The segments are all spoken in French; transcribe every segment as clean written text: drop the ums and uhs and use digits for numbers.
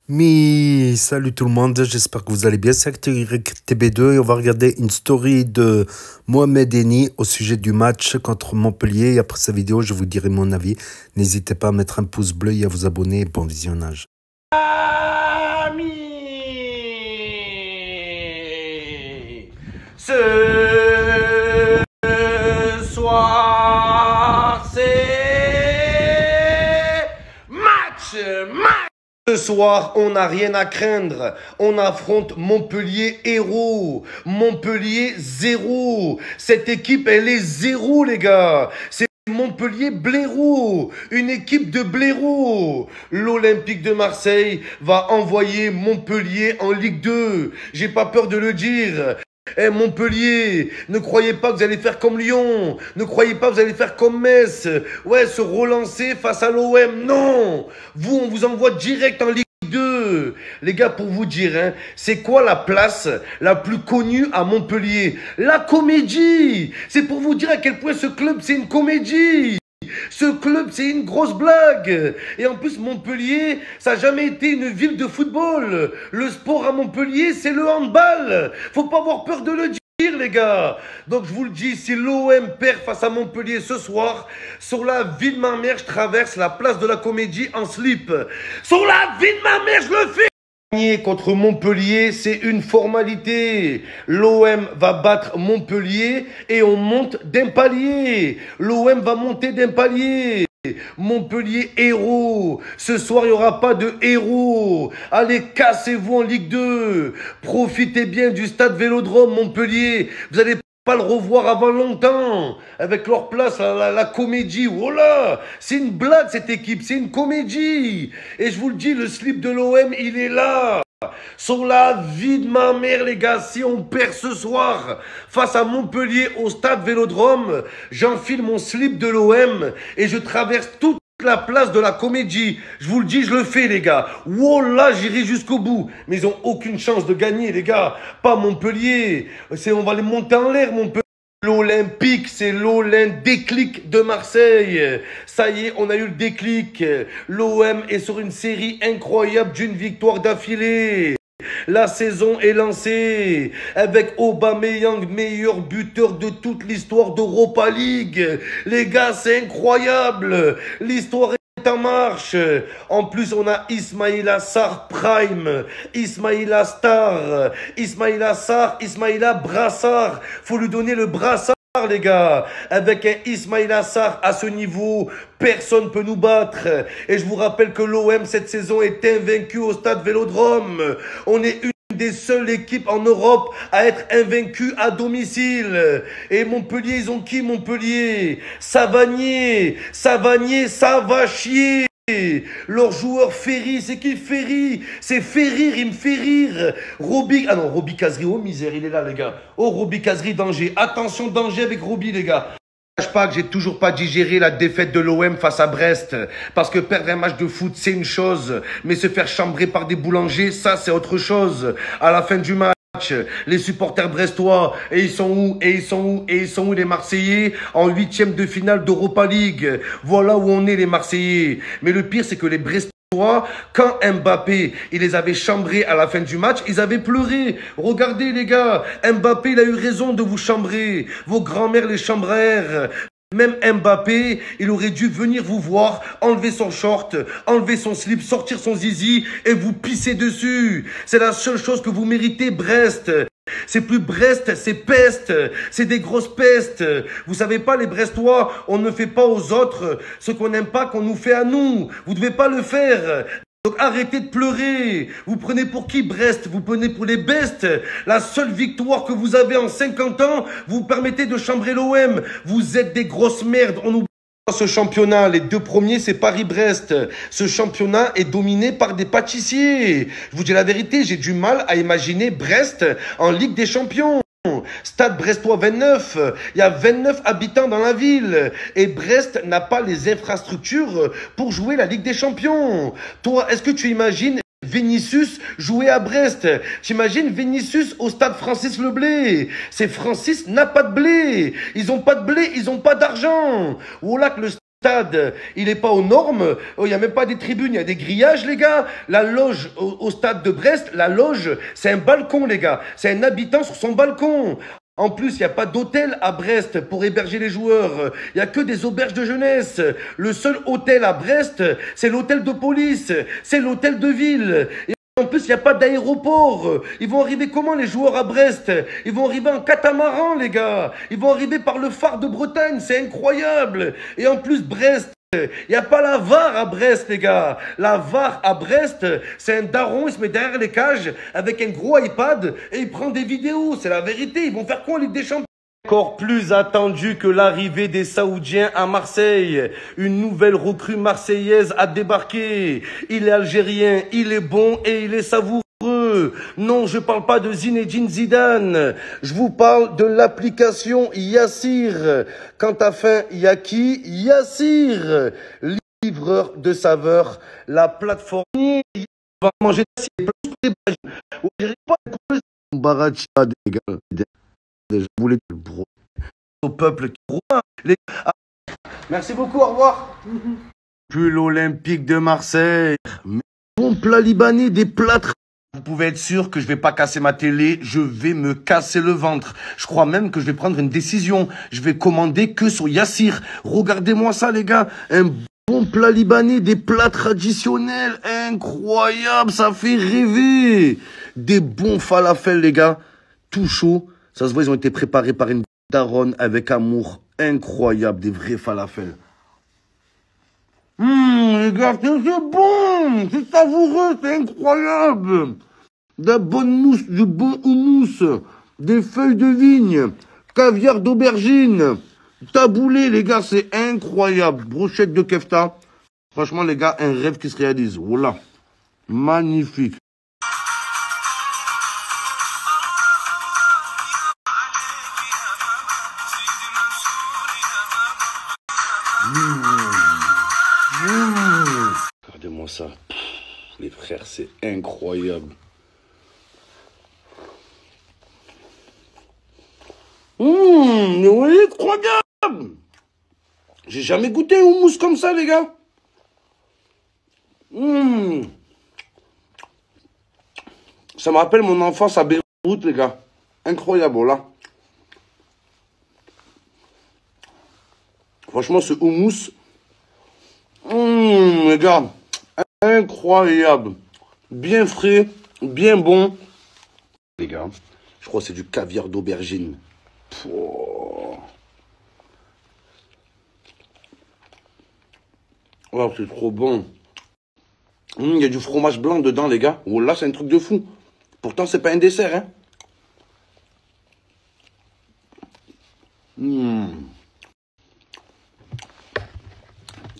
Salut tout le monde, j'espère que vous allez bien. C'est TB2 et on va regarder une story de Mohamed Eni au sujet du match contre Montpellier. Et après cette vidéo, je vous dirai mon avis. N'hésitez pas à mettre un pouce bleu et à vous abonner. Bon visionnage. Amis, ce soir c'est match. Ce soir, on n'a rien à craindre. On affronte Montpellier héros. Montpellier 0. Cette équipe, elle est 0, les gars. C'est Montpellier blaireau. Une équipe de blaireau. L'Olympique de Marseille va envoyer Montpellier en Ligue 2. J'ai pas peur de le dire. Eh Montpellier, ne croyez pas que vous allez faire comme Lyon. Ne croyez pas que vous allez faire comme Metz. Ouais, se relancer face à l'OM. Non. Vous, on vous envoie direct en Ligue 2. Les gars, pour vous dire, hein, c'est quoi la place la plus connue à Montpellier? La comédie. C'est pour vous dire à quel point ce club, c'est une comédie. Ce club, c'est une grosse blague. Et en plus, Montpellier, ça n'a jamais été une ville de football. Le sport à Montpellier, c'est le handball. Faut pas avoir peur de le dire, les gars. Donc, je vous le dis, si l'OM perd face à Montpellier ce soir, sur la vie de ma mère, je traverse la place de la Comédie en slip. Sur la vie de ma mère, je le fais. Gagner contre Montpellier, c'est une formalité. L'OM va battre Montpellier et on monte d'un palier. L'OM va monter d'un palier. Montpellier héros. Ce soir, il n'y aura pas de héros. Allez, cassez-vous en Ligue 2. Profitez bien du stade Vélodrome Montpellier. Vous allez pas le revoir avant longtemps, avec leur place, la comédie. Voilà, c'est une blague cette équipe, c'est une comédie. Et je vous le dis, le slip de l'OM, il est là. Sur la vie de ma mère, les gars, si on perd ce soir face à Montpellier au stade Vélodrome, j'enfile mon slip de l'OM et je traverse toute la place de la Comédie. Je vous le dis, je le fais, les gars. Wallah, j'irai jusqu'au bout. Mais ils n'ont aucune chance de gagner, les gars. Pas Montpellier. On va les monter en l'air, Montpellier. L'Olympique, c'est l'Olympique déclic de Marseille. Ça y est, on a eu le déclic. L'OM est sur une série incroyable d'une victoire d'affilée. La saison est lancée avec Aubameyang, meilleur buteur de toute l'histoire d'Europa League. Les gars, c'est incroyable. L'histoire est en marche. En plus, on a Ismaïla Sarr Prime, Ismaïla Star, Ismaïla Sarr, Ismaïla Brassard. Faut lui donner le brassard, les gars. Avec un Ismaïla Sarr à ce niveau, personne ne peut nous battre. Et je vous rappelle que l'OM cette saison est invaincu au stade Vélodrome. On est une des seules équipes en Europe à être invaincue à domicile. Et Montpellier, ils ont qui Montpellier? Savanier, ça va chier. Leur joueur Ferry, c'est qui Ferry? C'est Ferry, il me fait rire. Roby, ah non, Roby Kazri, oh misère, il est là les gars. Oh Roby Kazri, danger. Attention, danger avec Roby les gars. Je ne cache pas que j'ai toujours pas digéré la défaite de l'OM face à Brest. Parce que perdre un match de foot, c'est une chose. Mais se faire chambrer par des boulangers, ça c'est autre chose. À la fin du match, les supporters brestois, et ils sont où? Et ils sont où? Et ils sont où les Marseillais? En 8e de finale d'Europa League. Voilà où on est les Marseillais. Mais le pire, c'est que les Brestois, quand Mbappé, il les avait chambrés à la fin du match, ils avaient pleuré. Regardez les gars, Mbappé, il a eu raison de vous chambrer. Vos grands-mères les chambrèrent. Même Mbappé, il aurait dû venir vous voir, enlever son short, enlever son slip, sortir son zizi et vous pisser dessus. C'est la seule chose que vous méritez, Brest. C'est plus Brest, c'est peste. C'est des grosses pestes. Vous savez pas, les Brestois, on ne fait pas aux autres ce qu'on n'aime pas qu'on nous fait à nous. Vous devez pas le faire. Donc arrêtez de pleurer. Vous prenez pour qui Brest? Vous prenez pour les bestes. La seule victoire que vous avez en 50 ans, vous permettez de chambrer l'OM. Vous êtes des grosses merdes. On oublie ce championnat. Les deux premiers, c'est Paris-Brest. Ce championnat est dominé par des pâtissiers. Je vous dis la vérité, j'ai du mal à imaginer Brest en Ligue des Champions. Stade brestois 29, il y a 29 habitants dans la ville et Brest n'a pas les infrastructures pour jouer la Ligue des Champions. Toi, est-ce que tu imagines Vinicius jouer à Brest? T'imagines Vinicius au stade Francis Leblé? C'est Francis n'a pas de blé. Ils ont pas de blé, ils ont pas d'argent. Voilà que le stade, il n'est pas aux normes. Oh, il n'y a même pas des tribunes, il y a des grillages, les gars. La loge au stade de Brest, la loge, c'est un balcon, les gars. C'est un habitant sur son balcon. En plus, il n'y a pas d'hôtel à Brest pour héberger les joueurs. Il n'y a que des auberges de jeunesse. Le seul hôtel à Brest, c'est l'hôtel de police. C'est l'hôtel de ville. Et en plus, il n'y a pas d'aéroport. Ils vont arriver comment, les joueurs à Brest? Ils vont arriver en catamaran, les gars. Ils vont arriver par le phare de Bretagne. C'est incroyable. Et en plus, Brest, il n'y a pas la VAR à Brest, les gars. La VAR à Brest, c'est un daron, il se met derrière les cages avec un gros iPad et il prend des vidéos. C'est la vérité. Ils vont faire quoi en Ligue des Champions? Encore plus attendu que l'arrivée des Saoudiens à Marseille. Une nouvelle recrue marseillaise a débarqué. Il est algérien, il est bon et il est savoureux. Non, je parle pas de Zinedine Zidane. Je vous parle de l'application Yassir. Quant à fin, il y a qui? Yassir, livreur de saveurs, la plateforme. On va manger des Baracha, les gars. Déjà, vous voulez le bro au peuple qui Merci beaucoup, au revoir. Puis l'Olympique de Marseille. Bon plat libanais, des plats. Vous pouvez être sûr que je vais pas casser ma télé, je vais me casser le ventre. Je crois même que je vais prendre une décision. Je vais commander que sur Yassir. Regardez-moi ça, les gars. Un bon plat libanais, des plats traditionnels. Incroyable, ça fait rêver. Des bons falafels, les gars. Tout chaud. Ça se voit, ils ont été préparés par une daronne avec amour. Incroyable, des vrais falafels. Les gars, c'est bon, c'est savoureux, c'est incroyable. De la bonne mousse, du bon houmous, des feuilles de vigne, caviar d'aubergine, taboulé, les gars, c'est incroyable. Brochette de kefta. Franchement, les gars, un rêve qui se réalise. Voilà. Magnifique. Regardez-moi ça. Les frères, c'est incroyable. Mais oui, incroyable. J'ai jamais goûté un houmous comme ça, les gars. Ça me rappelle mon enfance à Beyrouth, les gars. Incroyable, là. Franchement, ce houmous, les gars, incroyable. Bien frais, bien bon. Les gars, je crois que c'est du caviar d'aubergine. Oh, c'est trop bon. Il y a du fromage blanc dedans, les gars. Oh là, c'est un truc de fou. Pourtant, c'est pas un dessert, hein.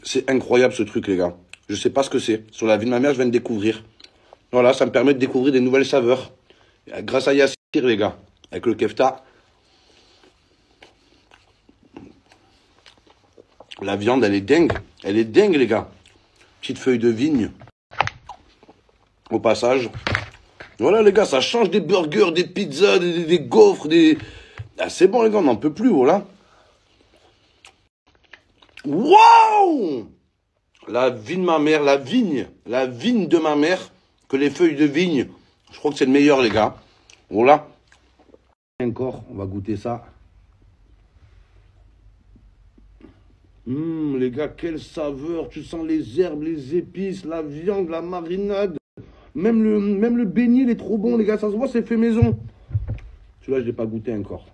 C'est incroyable ce truc, les gars. Je sais pas ce que c'est. Sur la vie de ma mère, je viens de découvrir. Voilà, ça me permet de découvrir des nouvelles saveurs. Grâce à Yassir, les gars. Avec le kefta. La viande, elle est dingue. Elle est dingue, les gars. Petite feuille de vigne. Au passage. Voilà, les gars, ça change des burgers, des pizzas, des gaufres, des... Ah, c'est bon, les gars, on n'en peut plus, voilà. Waouh! La vie de ma mère, la vigne de ma mère, que les feuilles de vigne. Je crois que c'est le meilleur, les gars. Voilà. Encore, on va goûter ça. Les gars, quelle saveur. Tu sens les herbes, les épices, la viande, la marinade. Même le beignet, il est trop bon, les gars. Ça se voit, c'est fait maison. Celui-là, je ne l'ai pas goûté encore.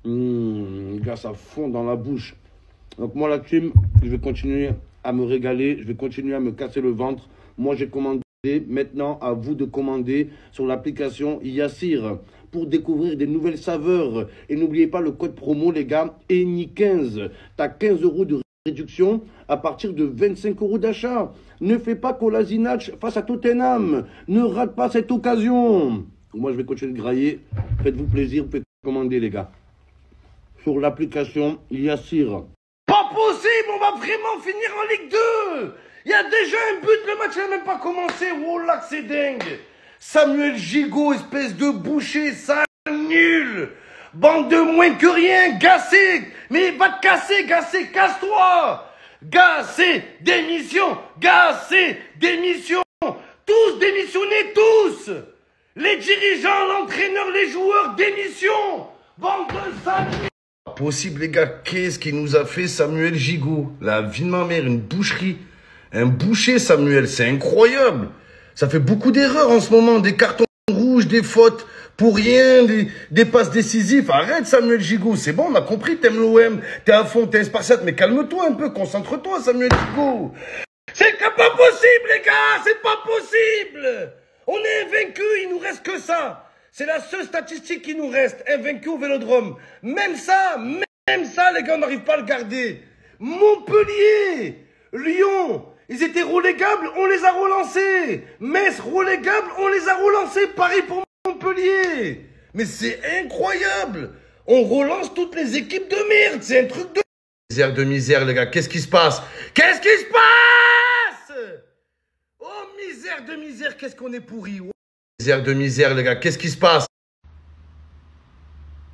Les gars, ça fond dans la bouche. Donc moi, la team, je vais continuer à me régaler. Je vais continuer à me casser le ventre. Moi, j'ai commandé. Maintenant, à vous de commander sur l'application Yassir pour découvrir des nouvelles saveurs. Et n'oubliez pas le code promo, les gars, ENI15. Tu as 15 € de réduction à partir de 25 € d'achat. Ne fais pas Kolasinac face à Tottenham. Ne rate pas cette occasion. Moi, je vais continuer de grailler. Faites-vous plaisir, vous pouvez commander, les gars. Sur l'application Yassir. Pas possible, on va vraiment finir en Ligue 2. Il y a déjà un but, le match n'a même pas commencé. Oh là, c'est dingue. Samuel Gigot, espèce de boucher, sale nuls. Bande de moins que rien, Gassé. Mais va te casser, Gassé, casse-toi. Gassé, démission. Gassé, démission. Tous démissionnez, tous. Les dirigeants, l'entraîneur, les joueurs, démission. Bande de sales. Possible, les gars, qu'est-ce qu'il nous a fait Samuel Gigot? La vie de ma mère, une boucherie. Un boucher, Samuel, c'est incroyable. Ça fait beaucoup d'erreurs en ce moment, des cartons rouges, des fautes pour rien, des passes décisives. Arrête, Samuel Gigot, c'est bon, on a compris, t'aimes l'OM, t'es à fond, t'es un Spartiate, mais calme-toi un peu, concentre-toi, Samuel Gigot. C'est pas possible, les gars, c'est pas possible. On est invaincus, il nous reste que ça. C'est la seule statistique qui nous reste, invaincu au Vélodrome. Même ça, les gars, on n'arrive pas à le garder. Montpellier, Lyon, ils étaient relégables, on les a relancés. Metz, relégables, on les a relancés. Paris pour Montpellier. Mais c'est incroyable. On relance toutes les équipes de merde. C'est un truc de misère, les gars. Qu'est-ce qui se passe? Qu'est-ce qui se passe? Oh, misère de misère, qu'est-ce qu'on est pourri. Oh, misère de misère, les gars. Qu'est-ce qui se passe?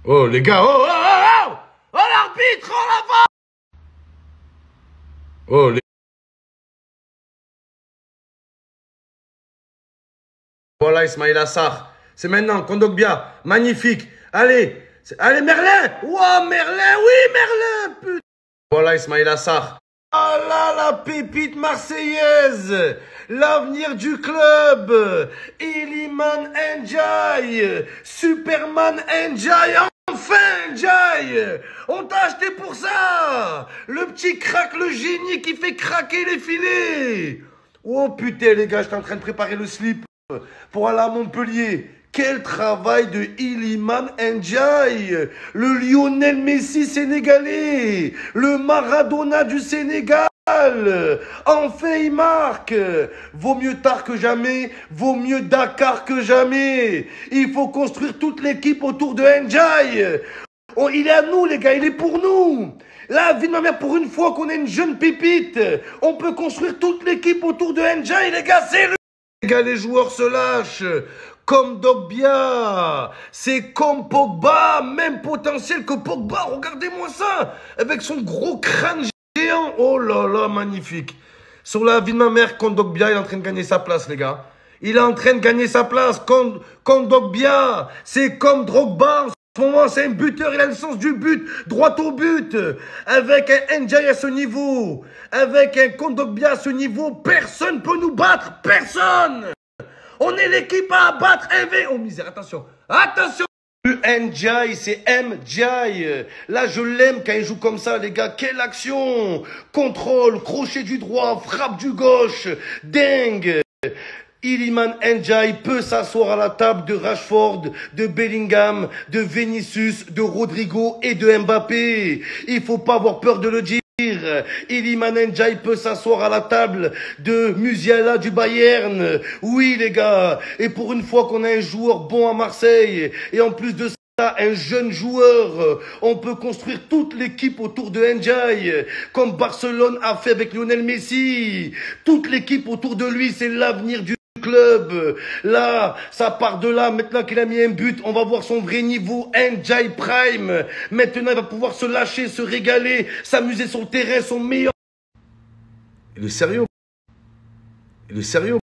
Oh, les gars. Oh, oh, oh, oh. Oh, l'arbitre, oh, la va. Oh, les... Voilà, Ismail Assar. C'est maintenant, Kondogbia. Magnifique. Allez. Allez, Merlin. Wow, Merlin. Oui, Merlin. Putain. Voilà, Ismail Assar. Ah là, la pépite marseillaise. L'avenir du club. Iliman Ndiaye. Superman Ndiaye. Enfin, Ndiaye. On t'a acheté pour ça. Le petit crack, le génie qui fait craquer les filets. Oh putain, les gars, j'étais en train de préparer le slip pour aller à Montpellier. Quel travail de Iliman Ndiaye, le Lionel Messi sénégalais, le Maradona du Sénégal. Enfin, il marque. Vaut mieux tard que jamais, vaut mieux Dakar que jamais. Il faut construire toute l'équipe autour de Ndiaye. Oh, il est à nous, les gars, il est pour nous. La vie de ma mère, pour une fois qu'on est une jeune pépite, on peut construire toute l'équipe autour de Ndiaye, les gars, c'est lui. Les gars, les joueurs se lâchent. Comme Dogbia, c'est comme Pogba, même potentiel que Pogba, regardez-moi ça, avec son gros crâne géant, oh là là, magnifique. Sur la vie de ma mère, Kondogbia, il est en train de gagner sa place, les gars. Il est en train de gagner sa place, Kondogbia, c'est comme Drogba, en ce moment, c'est un buteur, il a le sens du but, droit au but, avec un Ndiaye à ce niveau, avec un Kondogbia à ce niveau, personne ne peut nous battre, personne. On est l'équipe à abattre. Oh misère, attention. Attention. Ndiaye, c'est Ndiaye. Là, je l'aime quand il joue comme ça, les gars. Quelle action. Contrôle, crochet du droit, frappe du gauche. Dingue. Iliman Ndiaye peut s'asseoir à la table de Rashford, de Bellingham, de Vinicius, de Rodrigo et de Mbappé. Il faut pas avoir peur de le dire. Iliman Ndiaye peut s'asseoir à la table de Musiala du Bayern. Oui, les gars. Et pour une fois qu'on a un joueur bon à Marseille, et en plus de ça, un jeune joueur, on peut construire toute l'équipe autour de Ndiaye, comme Barcelone a fait avec Lionel Messi. Toute l'équipe autour de lui, c'est l'avenir du club. Là, ça part de là. Maintenant qu'il a mis un but, on va voir son vrai niveau. Ndiaye Prime. Maintenant, il va pouvoir se lâcher, se régaler, s'amuser sur le terrain, son meilleur. Il est sérieux. Il est sérieux.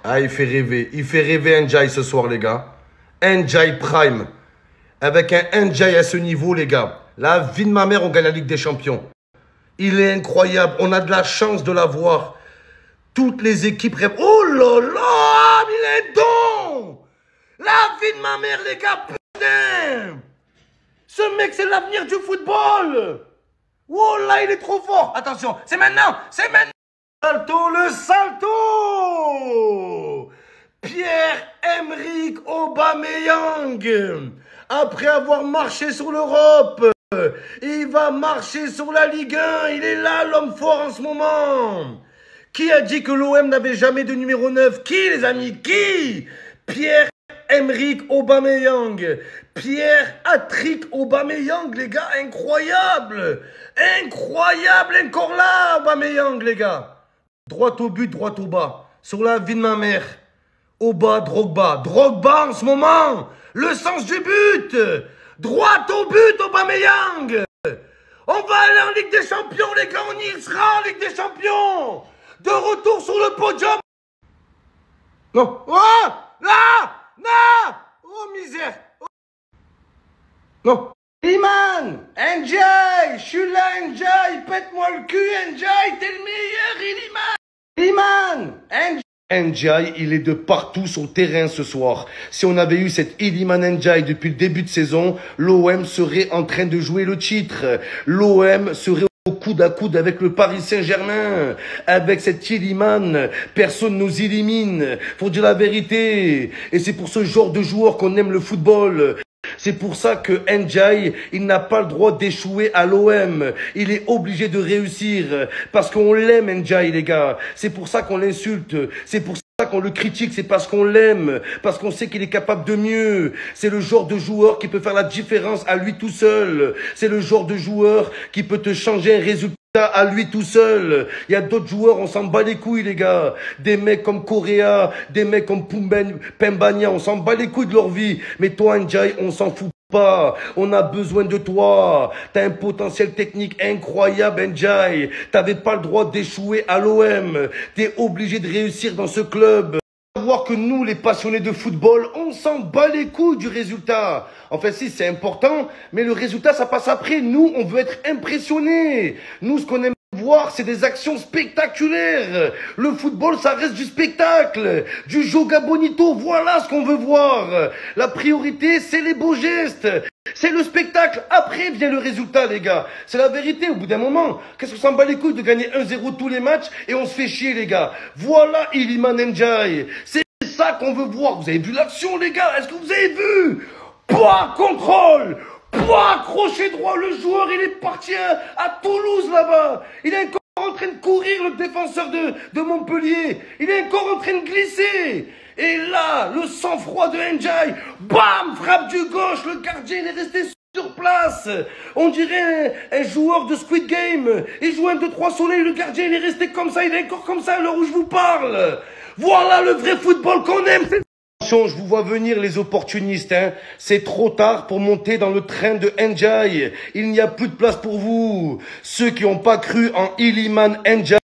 Ah, il fait rêver. Il fait rêver Ndiaye ce soir, les gars. Ndiaye Prime. Avec un Ndiaye à ce niveau, les gars. La vie de ma mère, on gagne la Ligue des Champions. Il est incroyable. On a de la chance de l'avoir. Toutes les équipes rêvent. Oh là là, il est don. La vie de ma mère, les gars, putain. Ce mec, c'est l'avenir du football. Oh là, il est trop fort. Attention, c'est maintenant, c'est maintenant. Salto, le salto. Pierre-Emerick Aubameyang. Après avoir marché sur l'Europe, il va marcher sur la Ligue 1. Il est là, l'homme fort en ce moment. Qui a dit que l'OM n'avait jamais de numéro 9? Qui, les amis? Qui? Pierre-Emerick Aubameyang. Pierre-Patrick Aubameyang, les gars. Incroyable. Incroyable. Encore là, Aubameyang, les gars. Droit au but, droit au bas. Sur la vie de ma mère. Au bas, Drogba. Drogba en ce moment. Le sens du but. Droit au but, Aubameyang. On va aller en Ligue des Champions, les gars, on y sera en Ligue des Champions. De retour sur le podium. Non. Oh là. Non. Oh misère. Oh. Non. Iliman, NJ, je suis là, NJ, pète-moi le cul, NJ, t'es le meilleur, Iliman. NJ, il est de partout sur le terrain ce soir. Si on avait eu cette Iliman NJ depuis le début de saison, l'OM serait en train de jouer le titre. L'OM serait au coude à coude avec le Paris Saint-Germain. Avec cette Iliman, personne nous élimine. Faut dire la vérité. Et c'est pour ce genre de joueur qu'on aime le football. C'est pour ça que Ndiaye, il n'a pas le droit d'échouer à l'OM. Il est obligé de réussir. Parce qu'on l'aime, Ndiaye, les gars. C'est pour ça qu'on l'insulte. C'est pour ça qu'on le critique. C'est parce qu'on l'aime. Parce qu'on sait qu'il est capable de mieux. C'est le genre de joueur qui peut faire la différence à lui tout seul. C'est le genre de joueur qui peut te changer un résultat à lui tout seul. Il y a d'autres joueurs, on s'en bat les couilles, les gars. Des mecs comme Correa, des mecs comme Pembania, on s'en bat les couilles de leur vie. Mais toi, Ndiaye, on s'en fout pas. On a besoin de toi. T'as un potentiel technique incroyable, Ndiaye. T'avais pas le droit d'échouer à l'OM. T'es obligé de réussir dans ce club. Voir que nous, les passionnés de football, on s'en bat les couilles du résultat. Enfin, si, c'est important, mais le résultat, ça passe après. Nous, on veut être impressionnés. Nous, ce qu'on aime voir, c'est des actions spectaculaires. Le football, ça reste du spectacle, du joga bonito. Voilà ce qu'on veut voir. La priorité, c'est les beaux gestes. C'est le spectacle. Après vient le résultat, les gars. C'est la vérité, au bout d'un moment. Qu'est-ce qu'on s'en bat les couilles de gagner 1-0 tous les matchs et on se fait chier, les gars. Voilà Iliman Ndiaye. C'est ça qu'on veut voir. Vous avez vu l'action, les gars? Est-ce que vous avez vu? Pouah, contrôle. Pouah, crochet droit. Le joueur, il est parti à Toulouse, là-bas. Il est encore en train de courir, le défenseur de Montpellier. Il est encore en train de glisser. Et là, le sang-froid de Ndiaye, bam, frappe du gauche, le gardien il est resté sur place. On dirait un joueur de Squid Game. Il joue un 2-3 soleil, le gardien il est resté comme ça, il est encore comme ça à l'heure où je vous parle. Voilà le vrai football qu'on aime. Attention, je vous vois venir les opportunistes, hein. C'est trop tard pour monter dans le train de Ndiaye. Il n'y a plus de place pour vous. Ceux qui n'ont pas cru en Iliman Ndiaye,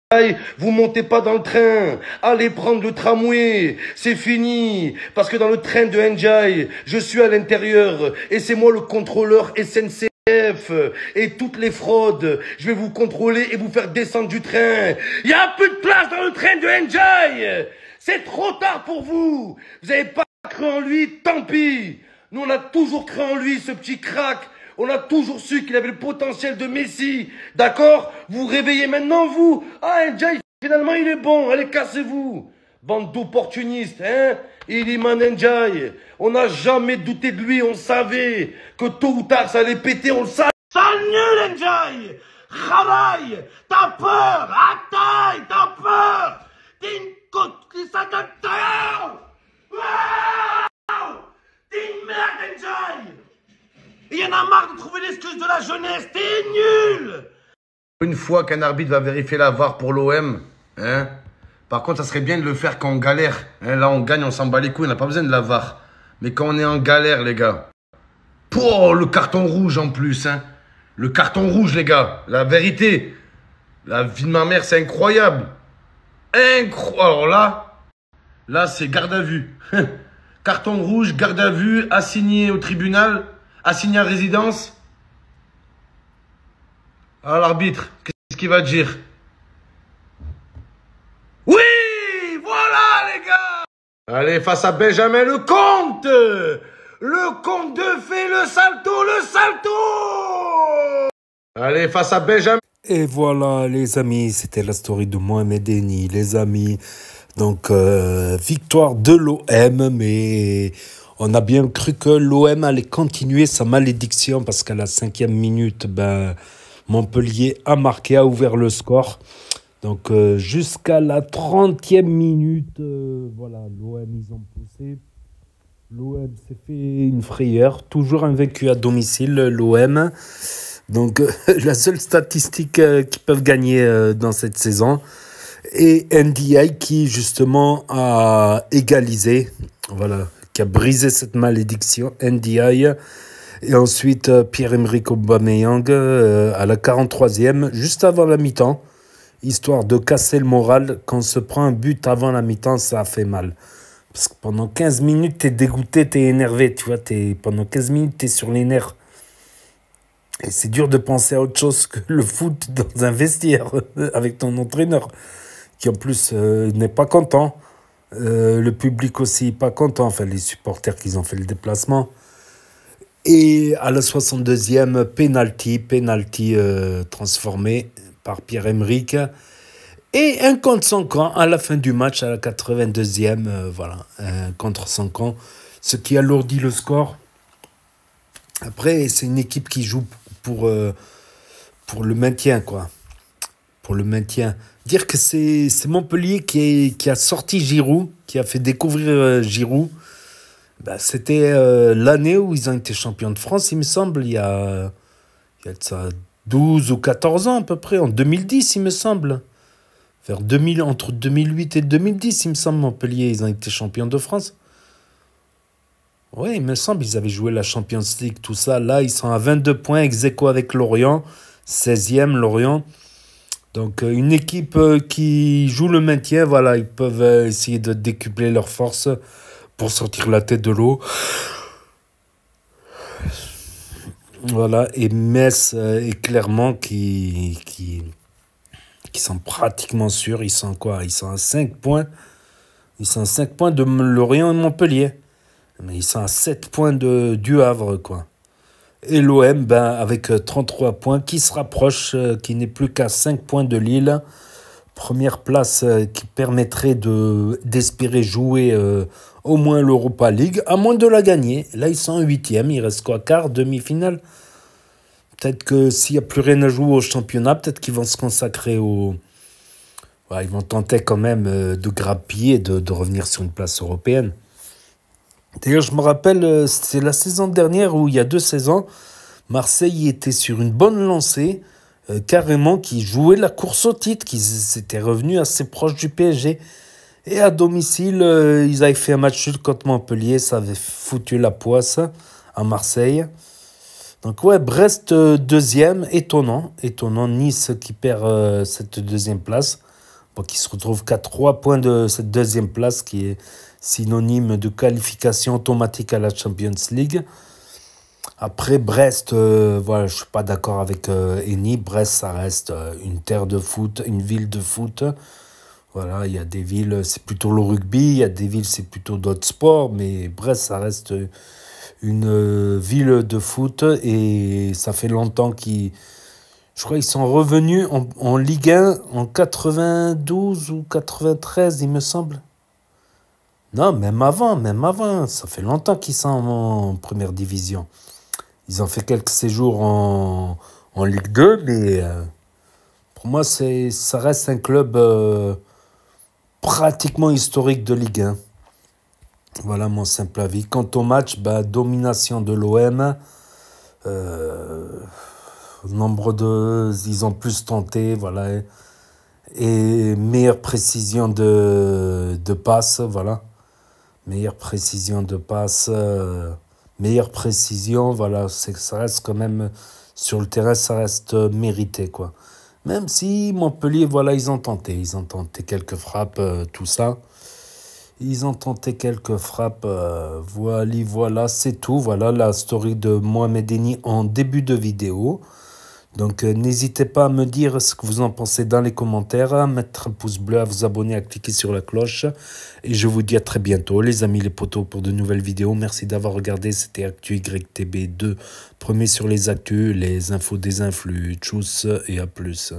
vous montez pas dans le train. Allez prendre le tramway. C'est fini. Parce que dans le train de Ndiaye, je suis à l'intérieur. Et c'est moi le contrôleur SNCF. Et toutes les fraudes, je vais vous contrôler et vous faire descendre du train. Il n'y a plus de place dans le train de Ndiaye. C'est trop tard pour vous. Vous n'avez pas cru en lui, tant pis. Nous, on a toujours cru en lui, ce petit crack. On a toujours su qu'il avait le potentiel de Messi. D'accord? Vous vous réveillez maintenant, vous? Ah, Ndiaye, finalement, il est bon. Allez, cassez-vous. Bande d'opportunistes, hein? Iliman Ndiaye. On n'a jamais douté de lui. On savait que tôt ou tard, ça allait péter. On le savait. Sale nul, Ndiaye. Travaille. T'as peur. Attaille. T'as peur. T'es une côte qui s'attaque. T'es une merde, Ndiaye. Il y en a marre de trouver l'excuse de la jeunesse. T'es nul. Une fois qu'un arbitre va vérifier la VAR pour l'OM, hein. Par contre, ça serait bien de le faire quand on galère. Hein, là, on gagne, on s'en bat les couilles, on n'a pas besoin de la VAR. Mais quand on est en galère, les gars. Oh, le carton rouge en plus, hein. Le carton rouge, les gars. La vérité. La vie de ma mère, c'est incroyable. Alors là, c'est garde à vue. Carton rouge, garde à vue, assigné au tribunal. Assigné à résidence. Alors l'arbitre, qu'est-ce qu'il va dire? Oui, voilà les gars. Allez, face à Benjamin Lecomte. Lecomte de fait le salto, le salto. Allez, face à Benjamin. Et voilà les amis, c'était la story de Mohamed Eni, les amis. Donc victoire de l'OM, mais on a bien cru que l'OM allait continuer sa malédiction parce qu'à la 5e minute, Montpellier a marqué, a ouvert le score. Donc jusqu'à la 30e minute, voilà, l'OM ils ont poussé. L'OM s'est fait une frayeur, toujours invaincu à domicile, l'OM. Donc la seule statistique qu'ils peuvent gagner dans cette saison. Et Ndiaye qui justement a égalisé, voilà, qui a brisé cette malédiction, NDI. Et ensuite, Pierre-Emerick Aubameyang à la 43e, juste avant la mi-temps, histoire de casser le moral. Quand on se prend un but avant la mi-temps, ça fait mal. Parce que pendant 15 minutes, t'es dégoûté, t'es énervé, tu vois. Pendant 15 minutes, t'es sur les nerfs. Et c'est dur de penser à autre chose que le foot dans un vestiaire avec ton entraîneur, qui en plus n'est pas content. Le public aussi pas content, enfin les supporters qui ont fait le déplacement. Et à la 62e, penalty transformé par Pierre-Emerick. Et un contre son camp à la fin du match, à la 82e, voilà, un contre son camp, ce qui alourdit le score. Après, c'est une équipe qui joue pour le maintien, quoi. Pour le maintien. Dire que c'est Montpellier qui a sorti Giroud, qui a fait découvrir Giroud. Bah, c'était l'année où ils ont été champions de France, il me semble, il y a ça 12 ou 14 ans à peu près, en 2010, il me semble. Entre 2008 et 2010, il me semble, Montpellier, ils ont été champions de France. Oui, il me semble, ils avaient joué la Champions League, tout ça. Là, ils sont à 22 points, ex-aequo avec Lorient, 16e, Lorient. Donc, une équipe qui joue le maintien, voilà, ils peuvent essayer de décupler leurs forces pour sortir la tête de l'eau. Voilà, et Metz est clairement qui sont pratiquement sûrs. Ils sont quoi? Ils sont à 5 points. Ils sont à 5 points de Lorient et Montpellier. Mais ils sont à 7 points du Havre, quoi. Et l'OM, ben, avec 33 points, qui se rapproche, qui n'est plus qu'à 5 points de Lille. Première place qui permettrait d'espérer jouer au moins l'Europa League, à moins de la gagner. Là, ils sont en 8e, il reste quoi, quart, demi-finale. Peut-être que s'il n'y a plus rien à jouer au championnat, peut-être qu'ils vont se consacrer au... Ouais, ils vont tenter quand même de grappiller, de revenir sur une place européenne. D'ailleurs, je me rappelle, c'est la saison dernière où il y a 2 saisons, Marseille était sur une bonne lancée, carrément, qui jouait la course au titre, qui s'était revenu assez proche du PSG. Et à domicile, ils avaient fait un match nul contre Montpellier, ça avait foutu la poisse à Marseille. Donc ouais, Brest 2e, étonnant. Nice qui perd cette 2e place, bon, qui se retrouve qu'à 3 points de cette 2e place, qui est synonyme de qualification automatique à la Champions League. Après, Brest, voilà, je ne suis pas d'accord avec Eni. Brest, ça reste une terre de foot, une ville de foot. Voilà, il y a des villes, c'est plutôt le rugby, il y a des villes, c'est plutôt d'autres sports, mais Brest, ça reste une ville de foot et ça fait longtemps qu'ils... Je crois qu'ils sont revenus en Ligue 1 en 92 ou 93, il me semble. Non, même avant. Ça fait longtemps qu'ils sont en première division. Ils ont fait quelques séjours en Ligue 2, mais pour moi, ça reste un club pratiquement historique de Ligue 1. Voilà mon simple avis. Quant au match, bah, domination de l'OM. Ils ont plus tenté, voilà. Et meilleure précision de passe, voilà. Meilleure précision de passe, meilleure précision, voilà, ça reste quand même, sur le terrain, ça reste mérité, quoi. Même si Montpellier, voilà, ils ont tenté quelques frappes, tout ça. Ils ont tenté quelques frappes, voilà, c'est tout. Voilà la story de Mohamed Eni en début de vidéo. Donc, n'hésitez pas à me dire ce que vous en pensez dans les commentaires, à mettre un pouce bleu, à vous abonner, à cliquer sur la cloche. Et je vous dis à très bientôt, les amis, les potos, pour de nouvelles vidéos. Merci d'avoir regardé, c'était Actu YTB2. Premier sur les actus, les infos des influx. Tchuss et à plus.